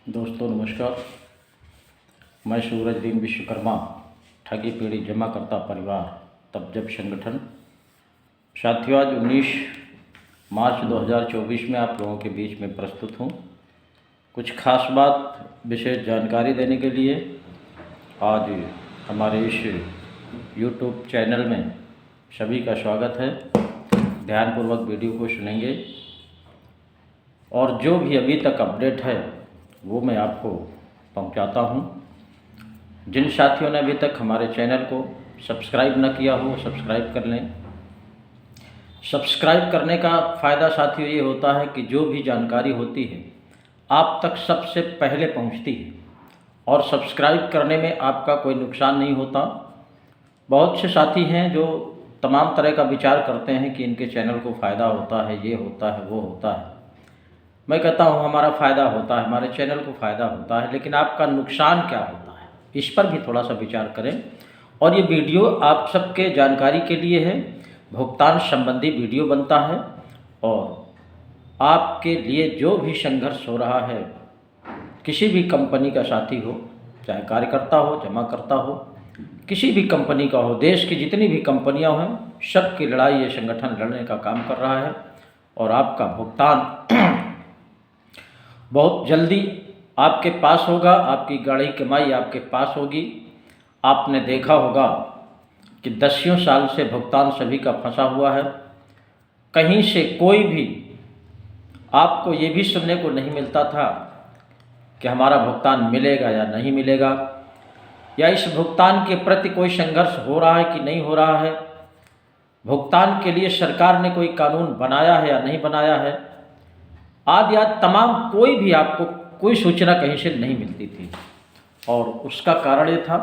दोस्तों नमस्कार। मैं सूरजदीन विश्वकर्मा, ठगी पीढ़ी जमा करता परिवार तब जब संगठन। साथियों, आज 19 मार्च 2024 में आप लोगों के बीच में प्रस्तुत हूँ कुछ खास बात, विशेष जानकारी देने के लिए। आज हमारे इस यूट्यूब चैनल में सभी का स्वागत है। ध्यानपूर्वक वीडियो को सुनेंगे और जो भी अभी तक अपडेट है वो मैं आपको पहुंचाता हूं। जिन साथियों ने अभी तक हमारे चैनल को सब्सक्राइब न किया हो, सब्सक्राइब कर लें। सब्सक्राइब करने का फ़ायदा साथियों ये होता है कि जो भी जानकारी होती है आप तक सबसे पहले पहुंचती है और सब्सक्राइब करने में आपका कोई नुकसान नहीं होता। बहुत से साथी हैं जो तमाम तरह का विचार करते हैं कि इनके चैनल को फ़ायदा होता है, ये होता है, वो होता है। मैं कहता हूँ हमारा फ़ायदा होता है, हमारे चैनल को फ़ायदा होता है, लेकिन आपका नुकसान क्या होता है इस पर भी थोड़ा सा विचार करें। और ये वीडियो आप सबके जानकारी के लिए है। भुगतान संबंधी वीडियो बनता है और आपके लिए जो भी संघर्ष हो रहा है, किसी भी कंपनी का साथी हो, चाहे कार्यकर्ता हो, जमा करता हो, किसी भी कंपनी का हो, देश की जितनी भी कंपनियां हैं सबकी लड़ाई ये संगठन लड़ने का काम कर रहा है। और आपका भुगतान बहुत जल्दी आपके पास होगा, आपकी गाढ़ी कमाई आपके पास होगी। आपने देखा होगा कि दसियों साल से भुगतान सभी का फंसा हुआ है। कहीं से कोई भी आपको ये भी सुनने को नहीं मिलता था कि हमारा भुगतान मिलेगा या नहीं मिलेगा, या इस भुगतान के प्रति कोई संघर्ष हो रहा है कि नहीं हो रहा है, भुगतान के लिए सरकार ने कोई कानून बनाया है या नहीं बनाया है, आदि आदि तमाम कोई भी आपको कोई सूचना कहीं से नहीं मिलती थी। और उसका कारण ये था,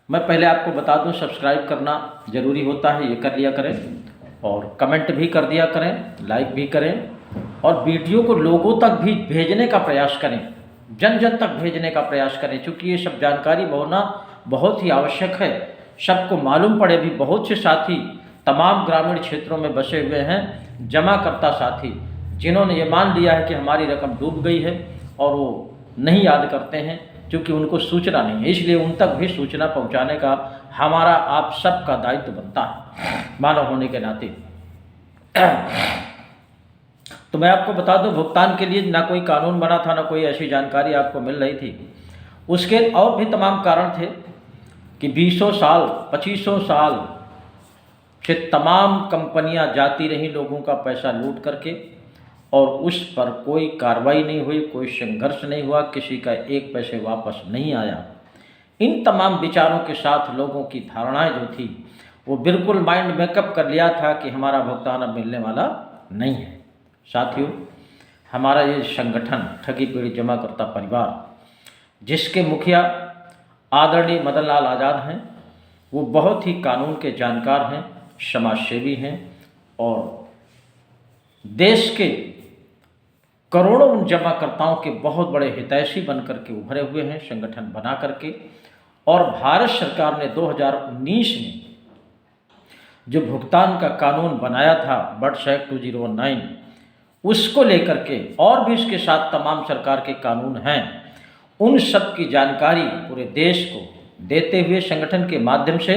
मैं पहले आपको बता दूं, सब्सक्राइब करना ज़रूरी होता है, ये कर लिया करें और कमेंट भी कर दिया करें, लाइक भी करें और वीडियो को लोगों तक भी भेजने का प्रयास करें, जन जन तक भेजने का प्रयास करें, क्योंकि ये सब जानकारी होना बहुत ही आवश्यक है। सबको मालूम पड़े भी। बहुत से साथी तमाम ग्रामीण क्षेत्रों में बसे हुए हैं, जमा करता साथी, जिन्होंने ये मान लिया है कि हमारी रकम डूब गई है और वो नहीं याद करते हैं क्योंकि उनको सूचना नहीं है। इसलिए उन तक भी सूचना पहुंचाने का हमारा आप सबका दायित्व बनता है मानव होने के नाते। तो मैं आपको बता दूं, भुगतान के लिए ना कोई कानून बना था, ना कोई ऐसी जानकारी आपको मिल रही थी। उसके और भी तमाम कारण थे कि 20 साल 25 साल से तमाम कंपनियां जाती रहीं लोगों का पैसा लूट करके और उस पर कोई कार्रवाई नहीं हुई, कोई संघर्ष नहीं हुआ, किसी का एक पैसे वापस नहीं आया। इन तमाम विचारों के साथ लोगों की धारणाएं जो थी वो बिल्कुल माइंड मेकअप कर लिया था कि हमारा भुगतान अब मिलने वाला नहीं है। साथियों, हमारा ये संगठन ठगी पीढ़ी जमा करता परिवार, जिसके मुखिया आदरणीय मदन लाल आज़ाद हैं, वो बहुत ही कानून के जानकार हैं, समाजसेवी हैं और देश के करोड़ों उन जमाकर्ताओं के बहुत बड़े हितैषी बनकर के उभरे हुए हैं संगठन बना करके। और भारत सरकार ने 2019 में जो भुगतान का कानून बनाया था, बट्स एक्ट 2019, उसको लेकर के और भी इसके साथ तमाम सरकार के कानून हैं, उन सब की जानकारी पूरे देश को देते हुए संगठन के माध्यम से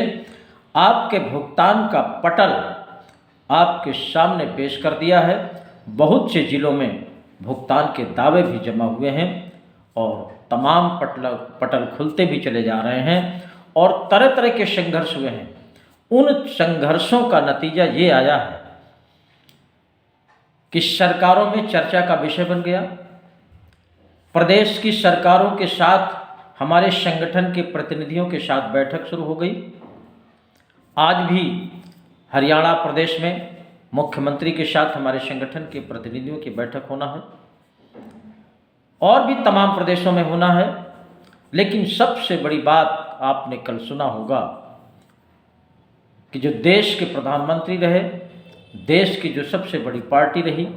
आपके भुगतान का पटल आपके सामने पेश कर दिया है। बहुत से जिलों में भुगतान के दावे भी जमा हुए हैं और तमाम पटल खुलते भी चले जा रहे हैं और तरह तरह के संघर्ष हुए हैं। उन संघर्षों का नतीजा ये आया है कि सरकारों में चर्चा का विषय बन गया। प्रदेश की सरकारों के साथ हमारे संगठन के प्रतिनिधियों के साथ बैठक शुरू हो गई। आज भी हरियाणा प्रदेश में मुख्यमंत्री के साथ हमारे संगठन के प्रतिनिधियों की बैठक होना है और भी तमाम प्रदेशों में होना है। लेकिन सबसे बड़ी बात आपने कल सुना होगा कि जो देश के प्रधानमंत्री रहे, देश की जो सबसे बड़ी पार्टी रही,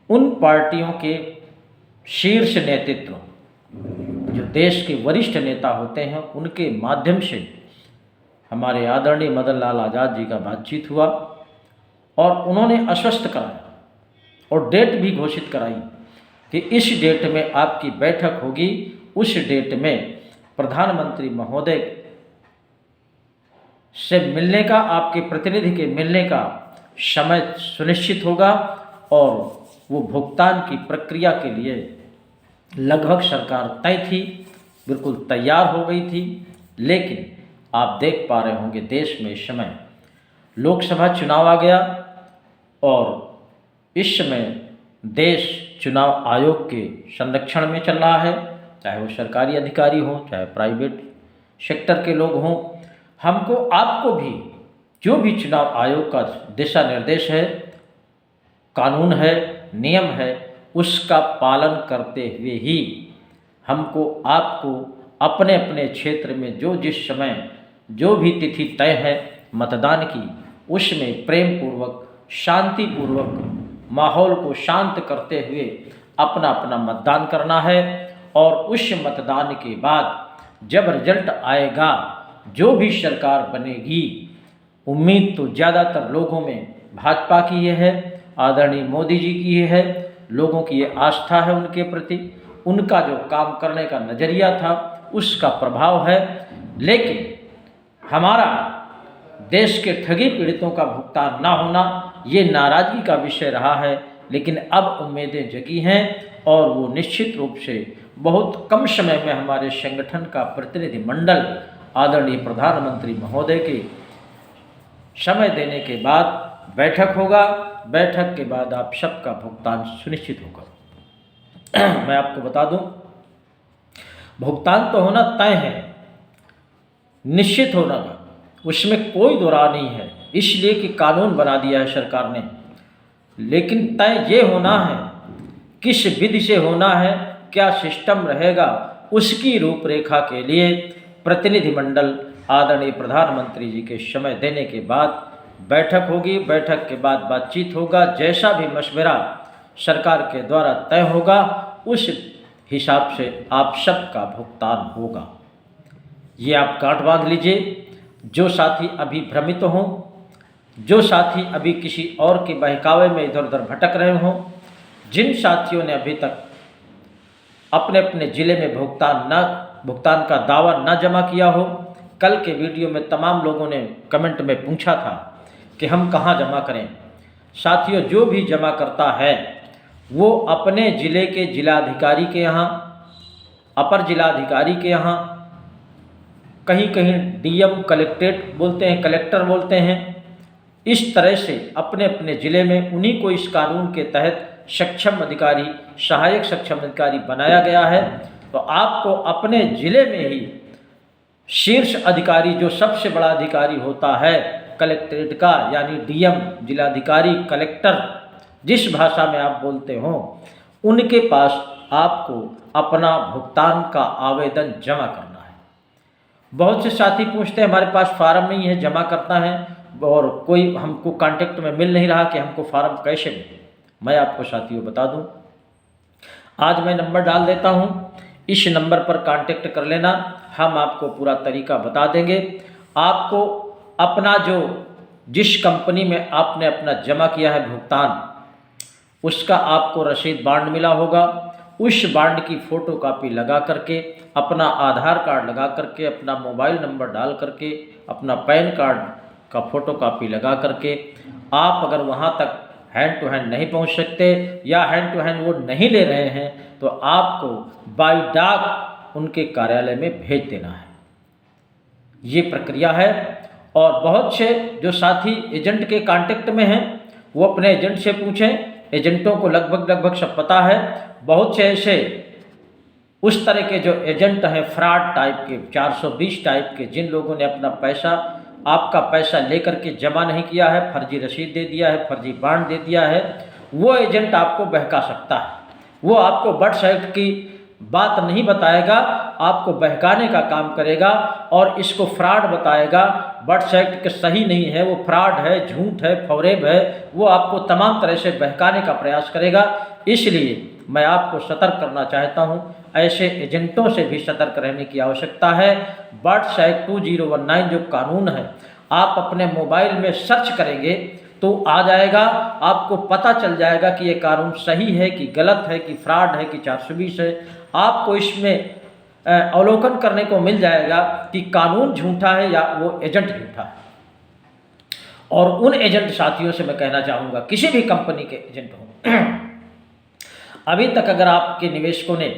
उन पार्टियों के शीर्ष नेतृत्व, जो देश के वरिष्ठ नेता होते हैं, उनके माध्यम से हमारे आदरणीय मदन लाल आज़ाद जी का बातचीत हुआ और उन्होंने आश्वस्त कराया और डेट भी घोषित कराई कि इस डेट में आपकी बैठक होगी, उस डेट में प्रधानमंत्री महोदय से मिलने का, आपके प्रतिनिधि के मिलने का समय सुनिश्चित होगा और वो भुगतान की प्रक्रिया के लिए लगभग सरकार तय थी, बिल्कुल तैयार हो गई थी। लेकिन आप देख पा रहे होंगे देश में इस समय लोकसभा चुनाव आ गया और इस समय देश चुनाव आयोग के संरक्षण में चल रहा है, चाहे वो सरकारी अधिकारी हों, चाहे प्राइवेट सेक्टर के लोग हों। हमको आपको भी जो भी चुनाव आयोग का दिशा निर्देश है, कानून है, नियम है, उसका पालन करते हुए ही हमको आपको अपने अपने क्षेत्र में जो जिस समय जो भी तिथि तय है मतदान की, उसमें प्रेम पूर्वक, शांतिपूर्वक माहौल को शांत करते हुए अपना अपना मतदान करना है। और उस मतदान के बाद जब रिजल्ट आएगा, जो भी सरकार बनेगी, उम्मीद तो ज़्यादातर लोगों में भाजपा की ये है, आदरणीय मोदी जी की ये है, लोगों की ये आस्था है उनके प्रति, उनका जो काम करने का नज़रिया था उसका प्रभाव है। लेकिन हमारा देश के ठगी पीड़ितों का भुगतान ना होना ये नाराज़गी का विषय रहा है। लेकिन अब उम्मीदें जगी हैं और वो निश्चित रूप से बहुत कम समय में हमारे संगठन का प्रतिनिधिमंडल आदरणीय प्रधानमंत्री महोदय के समय देने के बाद बैठक होगा। बैठक के बाद आप सबका भुगतान सुनिश्चित होगा। मैं आपको बता दूं, भुगतान तो होना तय है, निश्चित होना का, उसमें कोई दो राह नहीं है, इसलिए कि कानून बना दिया है सरकार ने। लेकिन तय ये होना है, किस विधि से होना है, क्या सिस्टम रहेगा, उसकी रूपरेखा के लिए प्रतिनिधिमंडल आदरणीय प्रधानमंत्री जी के समय देने के बाद बैठक होगी। बैठक के बाद बातचीत होगा, जैसा भी मशवरा सरकार के द्वारा तय होगा उस हिसाब से आप सबका भुगतान होगा। ये आप गांठ बांध लीजिए। जो साथी अभी भ्रमित हों, जो साथी अभी किसी और के बहकावे में इधर उधर भटक रहे हों, जिन साथियों ने अभी तक अपने अपने ज़िले में भुगतान का दावा न जमा किया हो, कल के वीडियो में तमाम लोगों ने कमेंट में पूछा था कि हम कहाँ जमा करें। साथियों, जो भी जमा करता है वो अपने ज़िले के जिलाधिकारी के यहाँ, अपर जिलाधिकारी के यहाँ, कहीं कहीं डीएम कलेक्ट्रेट बोलते हैं, कलेक्टर बोलते हैं, इस तरह से अपने अपने ज़िले में उन्हीं को इस कानून के तहत सक्षम अधिकारी, सहायक सक्षम अधिकारी बनाया गया है। तो आपको अपने ज़िले में ही शीर्ष अधिकारी, जो सबसे बड़ा अधिकारी होता है कलेक्ट्रेट का, यानी डीएम, जिलाधिकारी, कलेक्टर, जिस भाषा में आप बोलते हो, उनके पास आपको अपना भुगतान का आवेदन जमा करना है। बहुत से साथी पूछते हैं हमारे पास फार्म नहीं है, जमा करता है और कोई हमको कांटेक्ट में मिल नहीं रहा कि हमको फार्म कैसे मिले। मैं आपको साथियों बता दूं, आज मैं नंबर डाल देता हूं, इस नंबर पर कांटेक्ट कर लेना, हम आपको पूरा तरीका बता देंगे। आपको अपना जो जिस कंपनी में आपने अपना जमा किया है भुगतान, उसका आपको रसीद बांड मिला होगा। उस बांड की फ़ोटो कापी लगा करके, अपना आधार कार्ड लगा करके, अपना मोबाइल नंबर डाल करके, अपना पैन कार्ड का फ़ोटो कापी लगा करके, आप अगर वहाँ तक हैंड टू हैंड नहीं पहुँच सकते या हैंड टू हैंड वो नहीं ले रहे हैं, तो आपको बाय डाक उनके कार्यालय में भेज देना है। ये प्रक्रिया है। और बहुत से जो साथी एजेंट के कांटेक्ट में हैं, वो अपने एजेंट से पूछें। एजेंटों को लगभग सब पता है। बहुत से ऐसे उस तरह के जो एजेंट हैं फ्रॉड टाइप के, 420 टाइप के, जिन लोगों ने अपना पैसा, आपका पैसा लेकर के जमा नहीं किया है, फर्जी रसीद दे दिया है, फर्जी बांड दे दिया है, वो एजेंट आपको बहका सकता है। वो आपको बर्थ एक्ट की बात नहीं बताएगा, आपको बहकाने का काम करेगा और इसको फ्रॉड बताएगा। बर्थ एक्ट के सही नहीं है, वो फ्रॉड है, झूठ है, फरेब है, वो आपको तमाम तरह से बहकाने का प्रयास करेगा। इसलिए मैं आपको सतर्क करना चाहता हूं, ऐसे एजेंटों से भी सतर्क रहने की आवश्यकता है। बर्थ एक्ट 2019 जो कानून है, आप अपने मोबाइल में सर्च करेंगे तो आ जाएगा, आपको पता चल जाएगा कि ये कानून सही है कि गलत है कि फ्रॉड है कि 420 है। आपको इसमें अवलोकन करने को मिल जाएगा कि कानून झूठा है या वो एजेंट झूठा है। और उन एजेंट साथियों से मैं कहना चाहूँगा, किसी भी कंपनी के एजेंट हों, अभी तक अगर आपके निवेशकों ने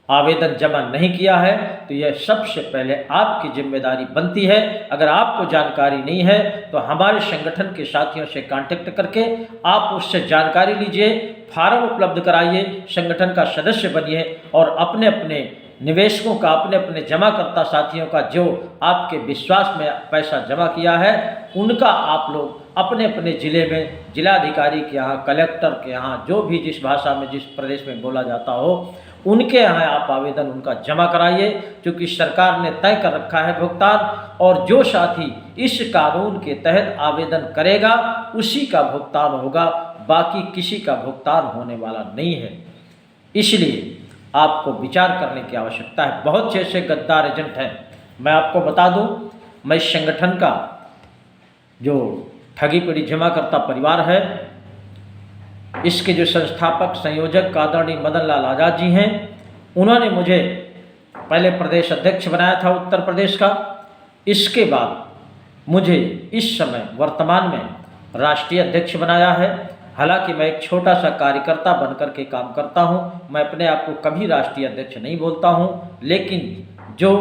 आवेदन जमा नहीं किया है तो यह सबसे पहले आपकी जिम्मेदारी बनती है। अगर आपको जानकारी नहीं है तो हमारे संगठन के साथियों से कांटेक्ट करके आप उससे जानकारी लीजिए, फार्म उपलब्ध कराइए, संगठन का सदस्य बनिए और अपने अपने निवेशकों का, अपने अपने जमाकर्ता साथियों का जो आपके विश्वास में पैसा जमा किया है उनका आप लोग अपने अपने ज़िले में जिलाधिकारी के यहाँ, कलेक्टर के यहाँ, जो भी जिस भाषा में जिस प्रदेश में बोला जाता हो उनके यहाँ आप आवेदन उनका जमा कराइए, क्योंकि सरकार ने तय कर रखा है भुगतान। और जो साथी इस कानून के तहत आवेदन करेगा उसी का भुगतान होगा, बाकी किसी का भुगतान होने वाला नहीं है। इसलिए आपको विचार करने की आवश्यकता है। बहुत से ऐसे गद्दार एजेंट हैं, मैं आपको बता दूं, मैं इस संगठन का जो ठगी पीड़ित जमाकर्ता परिवार है, इसके जो संस्थापक संयोजक आदरणीय मदन लाल आज़ाद जी हैं, उन्होंने मुझे पहले प्रदेश अध्यक्ष बनाया था उत्तर प्रदेश का। इसके बाद मुझे इस समय वर्तमान में राष्ट्रीय अध्यक्ष बनाया है। हालांकि मैं एक छोटा सा कार्यकर्ता बनकर के काम करता हूं, मैं अपने आप को कभी राष्ट्रीय अध्यक्ष नहीं बोलता हूं, लेकिन जो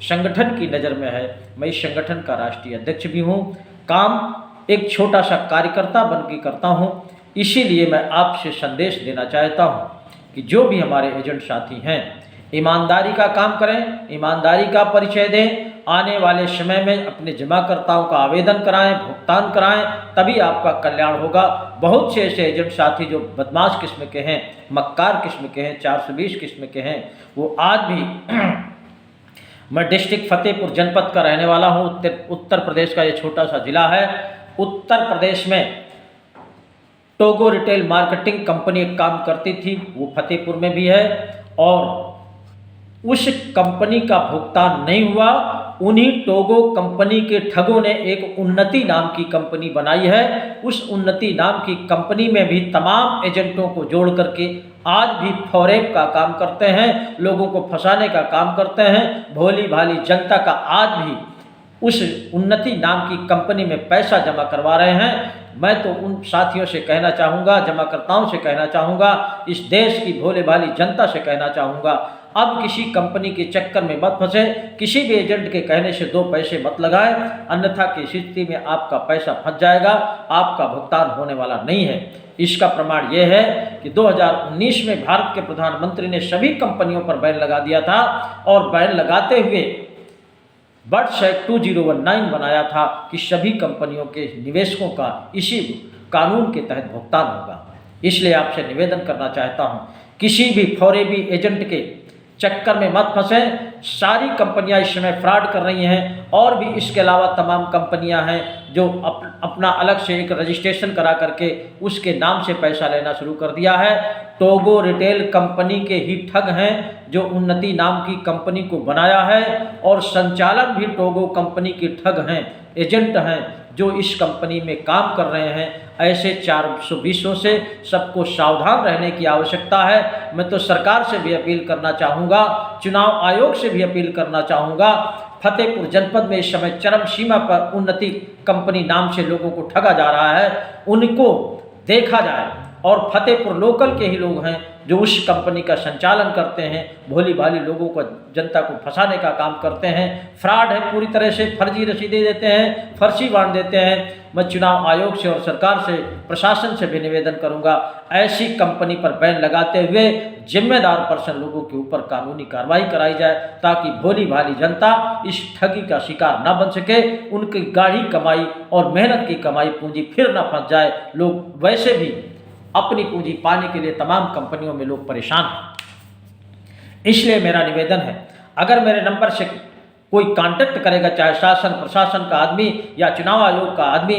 संगठन की नज़र में है मैं इस संगठन का राष्ट्रीय अध्यक्ष भी हूं। काम एक छोटा सा कार्यकर्ता बन के करता हूं। इसीलिए मैं आपसे संदेश देना चाहता हूं कि जो भी हमारे एजेंट साथी हैं, ईमानदारी का काम करें, ईमानदारी का परिचय दें, आने वाले समय में अपने जमाकर्ताओं का आवेदन कराएं, भुगतान कराएं, तभी आपका कल्याण होगा। बहुत से ऐसे एजेंट साथी जो बदमाश किस्म के हैं, मक्कार किस्म के हैं, 420 किस्म के हैं, वो आज भी मैं डिस्ट्रिक्ट फतेहपुर जनपद का रहने वाला हूँ। उत्तर प्रदेश का ये छोटा सा जिला है। उत्तर प्रदेश में टोगो रिटेल मार्केटिंग कंपनी एक काम करती थी, वो फतेहपुर में भी है, और उस कंपनी का भुगतान नहीं हुआ। उन्हीं टोगो कंपनी के ठगों ने एक उन्नति नाम की कंपनी बनाई है। उस उन्नति नाम की कंपनी में भी तमाम एजेंटों को जोड़ करके आज भी फॉरेप का काम करते हैं, लोगों को फंसाने का काम करते हैं। भोली भाली जनता का आज भी उस उन्नति नाम की कंपनी में पैसा जमा करवा रहे हैं। मैं तो उन साथियों से कहना चाहूँगा, जमाकर्ताओं से कहना चाहूँगा, इस देश की भोले भाली जनता से कहना चाहूँगा, अब किसी कंपनी के चक्कर में मत फंसे, किसी भी एजेंट के कहने से 2 पैसे मत लगाएं, अन्यथा की स्थिति में आपका पैसा फंस जाएगा, आपका भुगतान होने वाला नहीं है। इसका प्रमाण यह है कि 2019 में भारत के प्रधानमंत्री ने सभी कंपनियों पर बैन लगा दिया था, और बैन लगाते हुए बर्ड्स एक्ट 2019 बनाया था कि सभी कंपनियों के निवेशकों का इसी कानून के तहत भुगतान होगा। इसलिए आपसे निवेदन करना चाहता हूं, किसी भी फॉरेबी एजेंट के चक्कर में मत फंसें। सारी कंपनियां इस समय फ्रॉड कर रही हैं, और भी इसके अलावा तमाम कंपनियां हैं जो अपना अलग से एक रजिस्ट्रेशन करा करके उसके नाम से पैसा लेना शुरू कर दिया है। टोगो रिटेल कंपनी के ही ठग हैं जो उन्नति नाम की कंपनी को बनाया है, और संचालन भी टोगो कंपनी के ठग हैं, एजेंट हैं जो इस कंपनी में काम कर रहे हैं। ऐसे 420 से सबको सावधान रहने की आवश्यकता है। मैं तो सरकार से भी अपील करना चाहूँगा, चुनाव आयोग से भी अपील करना चाहूँगा। फतेहपुर जनपद में इस समय चरम सीमा पर उन्नति कंपनी नाम से लोगों को ठगा जा रहा है, उनको देखा जाए। और फतेहपुर लोकल के ही लोग हैं जो उस कंपनी का संचालन करते हैं, भोली भाली लोगों को, जनता को फंसाने का काम करते हैं। फ्रॉड है पूरी तरह से, फर्जी रसीदें देते हैं, फर्जी बांट देते हैं। मैं चुनाव आयोग से और सरकार से, प्रशासन से भी निवेदन करूंगा, ऐसी कंपनी पर बैन लगाते हुए जिम्मेदार पर्सन लोगों के ऊपर कानूनी कार्रवाई कराई जाए, ताकि भोली भाली जनता इस ठगी का शिकार न बन सके, उनकी गाढ़ी कमाई और मेहनत की कमाई पूंजी फिर न फंस जाए। लोग वैसे भी अपनी पूंजी पाने के लिए तमाम कंपनियों में लोग परेशान हैं। इसलिए मेरा निवेदन है, अगर मेरे नंबर से कोई कांटेक्ट करेगा, चाहे शासन प्रशासन का आदमी या चुनाव आयोग का आदमी,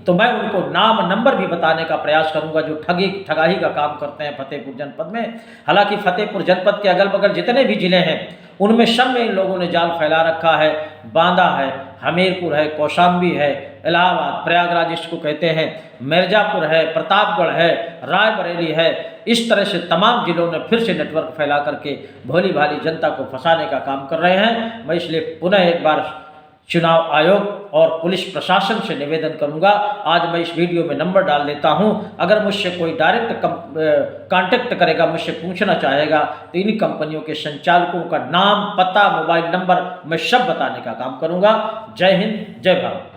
तो मैं उनको नाम नंबर भी बताने का प्रयास करूंगा जो ठगाही का काम करते हैं फतेहपुर जनपद में। हालांकि फतेहपुर जनपद के अगल बगल जितने भी जिले हैं उनमें सब में इन लोगों ने जाल फैला रखा है, बांधा है। हमीरपुर है, कौशाम्बी है, इलाहाबाद, प्रयागराज इसको कहते हैं, मिर्ज़ापुर है, प्रतापगढ़ है, रायबरेली है। इस तरह से तमाम जिलों ने फिर से नेटवर्क फैला करके भोली भाली जनता को फंसाने का काम कर रहे हैं। मैं इसलिए पुनः एक बार चुनाव आयोग और पुलिस प्रशासन से निवेदन करूंगा। आज मैं इस वीडियो में नंबर डाल देता हूं, अगर मुझसे कोई डायरेक्ट कांटेक्ट करेगा, मुझसे पूछना चाहेगा, तो इन कंपनियों के संचालकों का नाम, पता, मोबाइल नंबर मैं सब बताने का काम करूंगा। जय हिंद, जय भारत।